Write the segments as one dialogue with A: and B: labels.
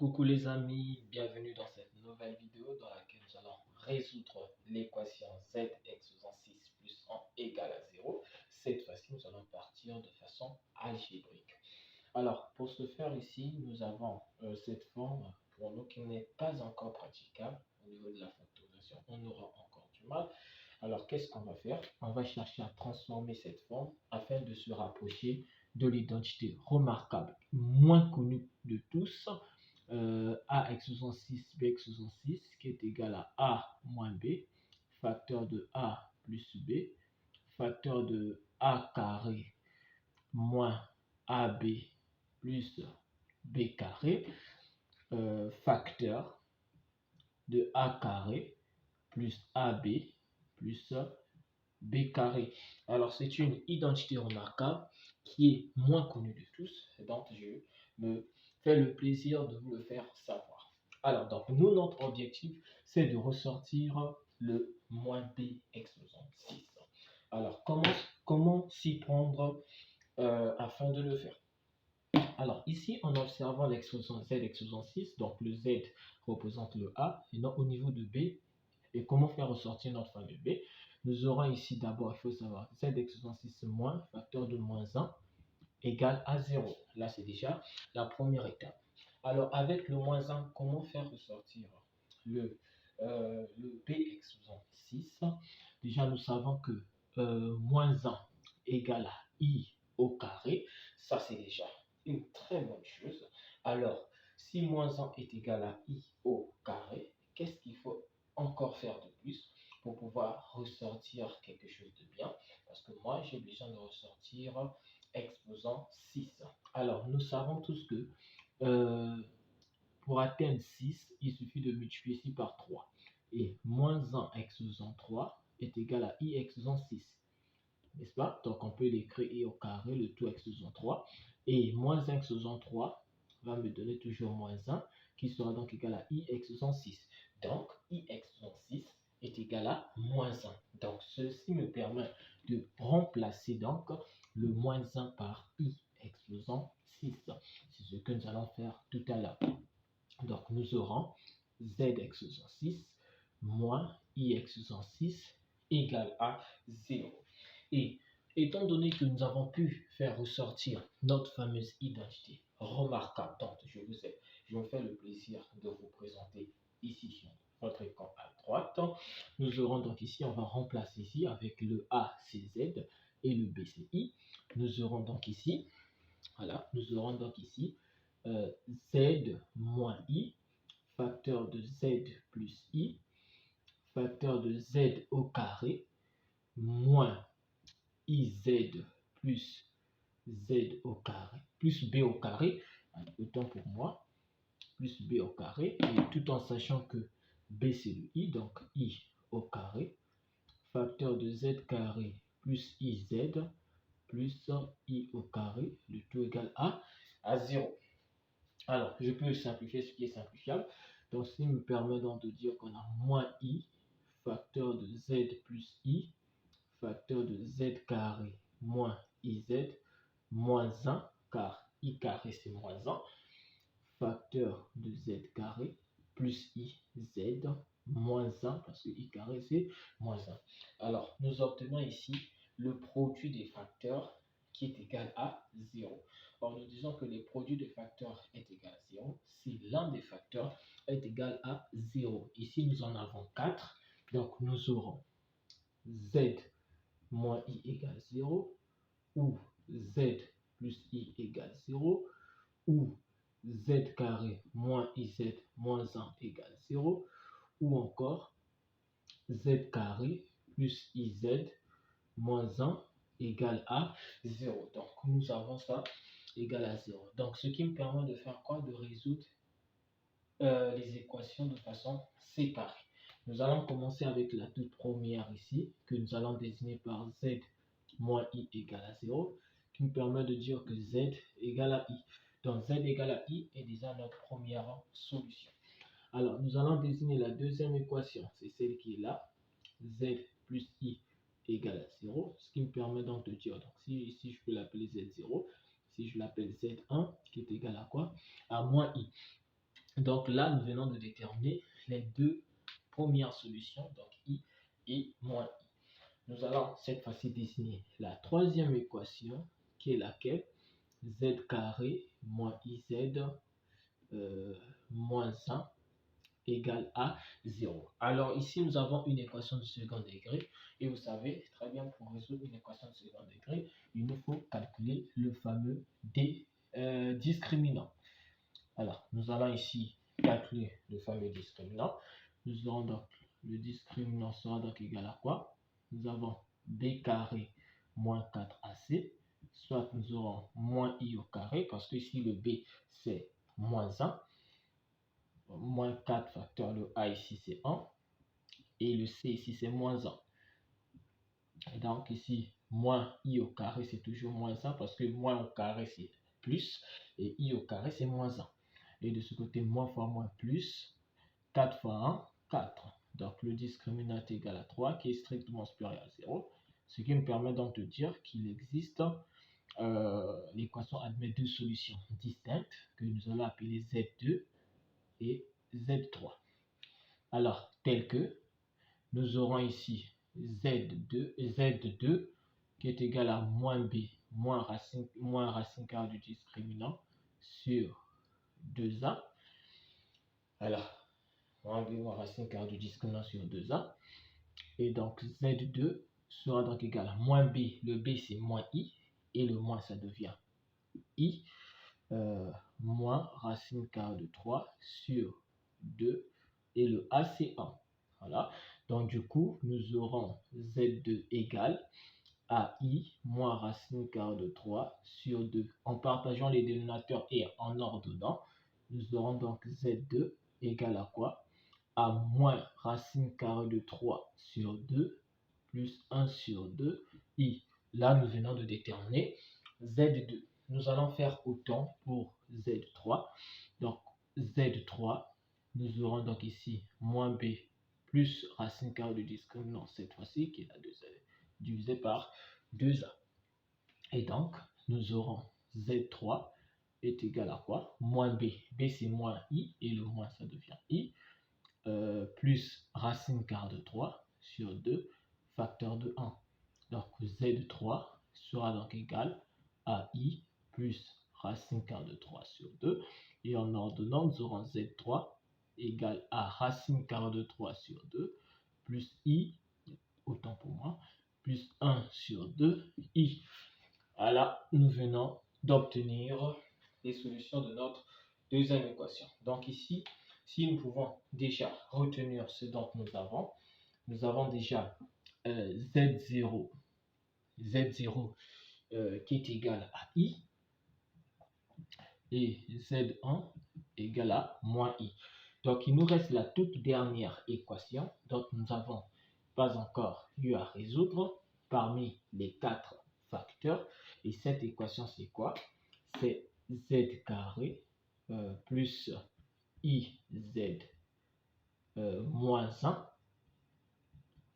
A: Coucou les amis, bienvenue dans cette nouvelle vidéo dans laquelle nous allons résoudre l'équation z exposant 6 plus 1 égale à 0. Cette fois-ci, nous allons partir de façon algébrique. Alors, pour ce faire ici, nous avons cette forme pour nous qui n'est pas encore praticable au niveau de la factorisation. On aura encore du mal. Alors, qu'est-ce qu'on va faire? On va chercher à transformer cette forme afin de se rapprocher de l'identité remarquable, moins connue de tous, a exposant 6, b exposant 6, qui est égal à a moins b, facteur de a plus b, facteur de a carré moins ab plus b carré, facteur de a carré plus ab plus b carré. Alors, c'est une identité remarquable qui est moins connue de tous, donc je me fais le plaisir de vous le faire savoir. Alors, donc, nous, notre objectif, c'est de ressortir le moins b exposant 6. Alors, comment s'y prendre afin de le faire? Alors, ici, en observant l'exposant z exposant 6, donc le z représente le a, et donc au niveau de b, et comment faire ressortir notre famille b? Nous aurons ici d'abord, il faut savoir, z exposant 6 moins, facteur de moins 1, égale à 0. Là, c'est déjà la première étape. Alors, avec le moins 1, comment faire ressortir le b exposant 6? Déjà, nous savons que moins 1 égale à i au carré. Ça, c'est déjà une très bonne chose. Alors, si moins 1 est égal à i au carré, qu'est-ce qu'il faut encore faire de plus pour pouvoir ressortir quelque chose de bien? Parce que moi, j'ai besoin de ressortir exposant 6. Alors, nous savons tous que pour atteindre 6, il suffit de multiplier ici par 3. Et moins 1 exposant 3 est égal à i exposant 6. N'est-ce pas? Donc, on peut l'écrire i au carré, le tout exposant 3. Et moins 1 exposant 3 va me donner toujours moins 1, qui sera donc égal à i exposant 6. Donc, i exposant 6 est égal à moins 1. Donc, ceci me permet de remplacer donc le moins 1 par i exposant 6. C'est ce que nous allons faire tout à l'heure. Donc, nous aurons z exposant 6 moins i exposant 6 égale à 0. Et étant donné que nous avons pu faire ressortir notre fameuse identité remarquable, donc je me fais le plaisir de vous présenter ici sur votre écran à droite. Nous aurons donc ici, on va remplacer ici avec le A, c'est Z et le B, c'est I. Nous aurons donc ici, voilà, nous aurons donc ici Z moins I, facteur de Z plus I, facteur de Z au carré, moins IZ plus Z au carré, plus B au carré, autant pour moi, plus B au carré, et tout en sachant que B c'est le I, donc I au carré, facteur de Z carré plus IZ plus I au carré, le tout égal à 0. Alors, je peux simplifier ce qui est simplifiable. Donc, ce qui me permet donc de dire qu'on a moins I, facteur de Z plus I, facteur de Z carré moins IZ, moins 1, car I carré c'est moins 1, facteur de Z carré plus IZ, moins 1, parce que I carré c'est moins 1. Alors, nous obtenons ici le produit des facteurs qui est égal à 0. Or, nous disons que le produit des facteurs est égal à 0 si l'un des facteurs est égal à 0. Ici, nous en avons 4. Donc, nous aurons Z moins I égale 0, ou Z plus I égale 0, ou Z carré moins IZ moins 1 égale 0, ou encore Z carré plus IZ moins 1 égale à 0. Donc, nous avons ça égale à 0. Donc, ce qui me permet de faire quoi? De résoudre les équations de façon séparée. Nous allons commencer avec la toute première ici, que nous allons désigner par Z moins I égale à 0, qui me permet de dire que Z égale à I. Donc, Z égale à I est déjà notre première solution. Alors, nous allons désigner la deuxième équation, c'est celle qui est là, Z plus I égale à 0, ce qui me permet donc de dire, donc si ici je peux l'appeler Z0, si je l'appelle Z1, qui est égal à quoi? À moins I. Donc là, nous venons de déterminer les deux premières solutions, donc I et moins I. Nous allons cette fois-ci désigner la troisième équation, qui est laquelle? Z carré moins IZ moins 1 égale à 0. Alors ici, nous avons une équation de second degré. Et vous savez très bien, pour résoudre une équation de second degré, il nous faut calculer le fameux discriminant. Alors, nous allons ici calculer le fameux discriminant. Nous aurons donc, le discriminant sera donc égal à quoi? Nous avons b carré moins 4ac, soit nous aurons moins i au carré, parce que ici le b c'est moins 1, moins 4 facteur le a ici c'est 1, et le c ici c'est moins 1. Et donc ici, moins i au carré c'est toujours moins 1, parce que moins au carré c'est plus, et i au carré c'est moins 1. Et de ce côté, moins fois moins plus, 4 fois 1, 4. Donc le discriminant est égal à 3, qui est strictement supérieur à 0. Ce qui me permet donc de dire qu'il existe, l'équation admet deux solutions distinctes, que nous allons appeler Z2 et Z3. Alors, tel que nous aurons ici Z2 qui est égal à moins B, moins racine carrée du discriminant sur 2A. Alors, moins B moins racine carrée du discriminant sur 2A. Et donc, Z2 sera donc égal à moins B. Le B, c'est moins I. Et le moins, ça devient I. Moins racine carrée de 3 sur 2. Et le A, c'est 1. Voilà. Donc, du coup, nous aurons Z2 égale à I moins racine carrée de 3 sur 2. En partageant les dénominateurs et en ordonnant, nous aurons donc Z2 égale à quoi? À moins racine carrée de 3 sur 2 plus 1 sur 2 I. Là, nous venons de déterminer Z2. Nous allons faire autant pour Z3. Donc, Z3, nous aurons donc ici moins B plus racine carrée du discriminant cette fois-ci, qui est la 2Z, divisé par 2A. Et donc, nous aurons Z3 est égal à quoi? Moins B. B, c'est moins I, et le moins, ça devient I. Plus racine carrée de 3 sur 2, facteur de 1. Donc, Z3 sera donc égal à I plus racine carrée de 3 sur 2. Et en ordonnant, nous aurons Z3 égale à racine carrée de 3 sur 2 plus I, autant pour moi, plus 1 sur 2 I. Voilà, nous venons d'obtenir les solutions de notre deuxième équation. Donc ici, si nous pouvons déjà retenir ce dont nous avons déjà Z0 qui est égal à I et Z1 égal à moins I. Donc il nous reste la toute dernière équation dont nous n'avons pas encore eu à résoudre parmi les 4 facteurs. Et cette équation, c'est quoi? C'est Z carré plus IZ moins 1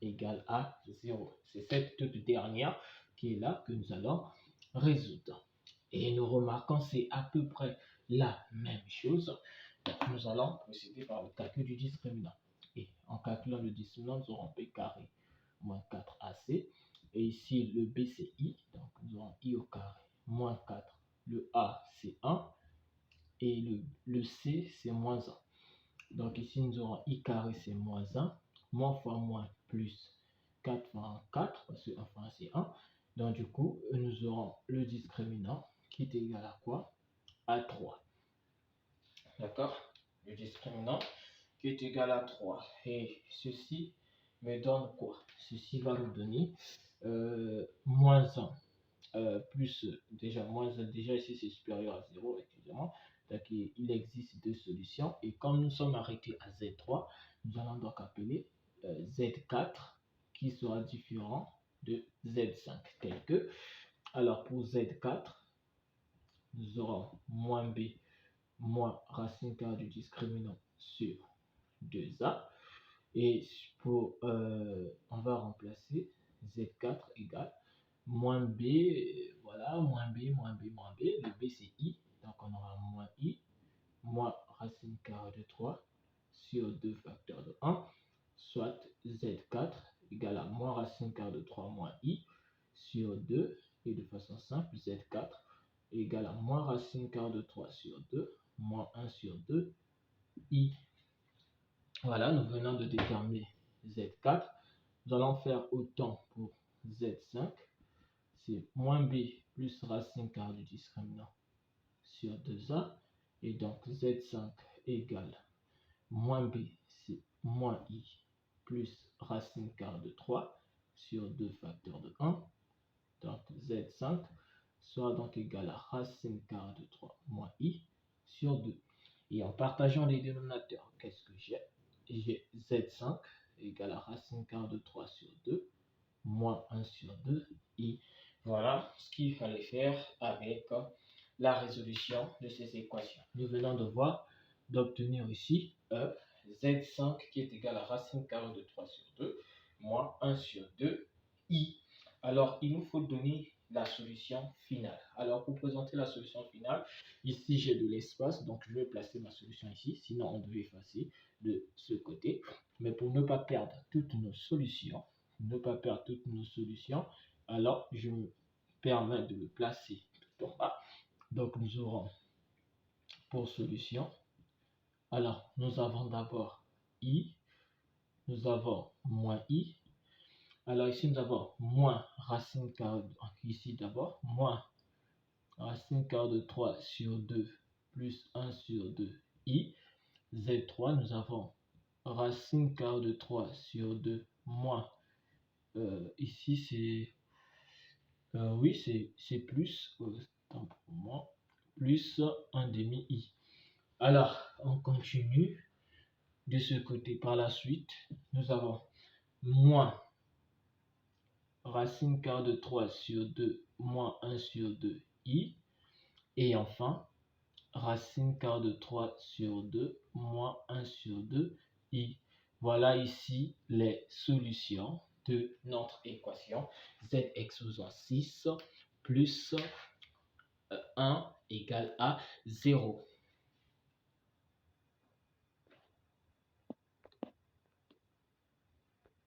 A: égale à 0. C'est cette toute dernière qui est là que nous allons résoudre. Et nous remarquons c'est à peu près la même chose. Donc, nous allons procéder par le calcul du discriminant. Et en calculant le discriminant, nous aurons B carré moins 4AC. Et ici, le B, c'est I. Donc, nous aurons I au carré moins 4. Le A, c'est 1. Et le C, c'est moins 1. Donc, ici, nous aurons I carré, c'est moins 1. Moins fois moins plus 4 fois 1, 4. Parce que 1 fois 1, c'est 1. Donc, du coup, nous aurons le discriminant qui est égal à quoi? À 3. D'accord? Le discriminant qui est égal à 3. Et ceci me donne quoi? Ceci va nous donner moins 1 plus, déjà moins 1, déjà ici c'est supérieur à 0, excusez-moi. Donc il existe deux solutions. Et comme nous sommes arrêtés à Z3, nous allons donc appeler Z4 qui sera différent de Z5. Tel que, alors pour Z4, nous aurons moins B moins racine carrée du discriminant sur 2A. Et pour, on va remplacer Z4 égale moins B, voilà, moins B, moins B, moins B. Le B c'est I, donc on aura moins I, moins racine carrée de 3 sur 2 facteur de 1, soit Z4 égale à moins racine carrée de 3 moins I sur 2, et de façon simple, Z4 égale à moins racine carrée de 3 sur 2, moins 1 sur 2, I. Voilà, nous venons de déterminer Z4. Nous allons faire autant pour Z5. C'est moins B plus racine carrée du discriminant sur 2A. Et donc Z5 égale moins B, c'est moins I plus racine carrée de 3 sur 2 facteur de 1. Donc Z5 sera donc égal à racine carrée de 3 moins I sur 2. Et en partageant les dénominateurs, qu'est-ce que j'ai? J'ai Z5 égale à racine carrée de 3 sur 2 moins 1 sur 2 I. Voilà ce qu'il fallait faire avec la résolution de ces équations. Nous venons de voir d'obtenir ici Z5 qui est égal à racine carrée de 3 sur 2 moins 1 sur 2 I. Alors, il nous faut donner la solution finale. Alors, pour présenter la solution finale, ici j'ai de l'espace, donc je vais placer ma solution ici, sinon on devait effacer de ce côté. Mais pour ne pas perdre toutes nos solutions, alors je me permets de le placer tout en bas. Donc, nous aurons pour solution, alors nous avons d'abord I, nous avons moins I. Alors ici, nous avons moins racine carrée, ici d'abord, moins racine carrée de 3 sur 2 plus 1 sur 2 I. Z3, nous avons racine carrée de 3 sur 2 moins, ici c'est, oui, c'est plus, tant pour moi, plus 1 demi I. Alors, on continue de ce côté. Par la suite, nous avons moins racine carrée de 3 sur 2 moins 1 sur 2 I. Et enfin, racine carrée de 3 sur 2 moins 1 sur 2 I. Voilà ici les solutions de notre équation z exposant 6 plus 1 égale à 0.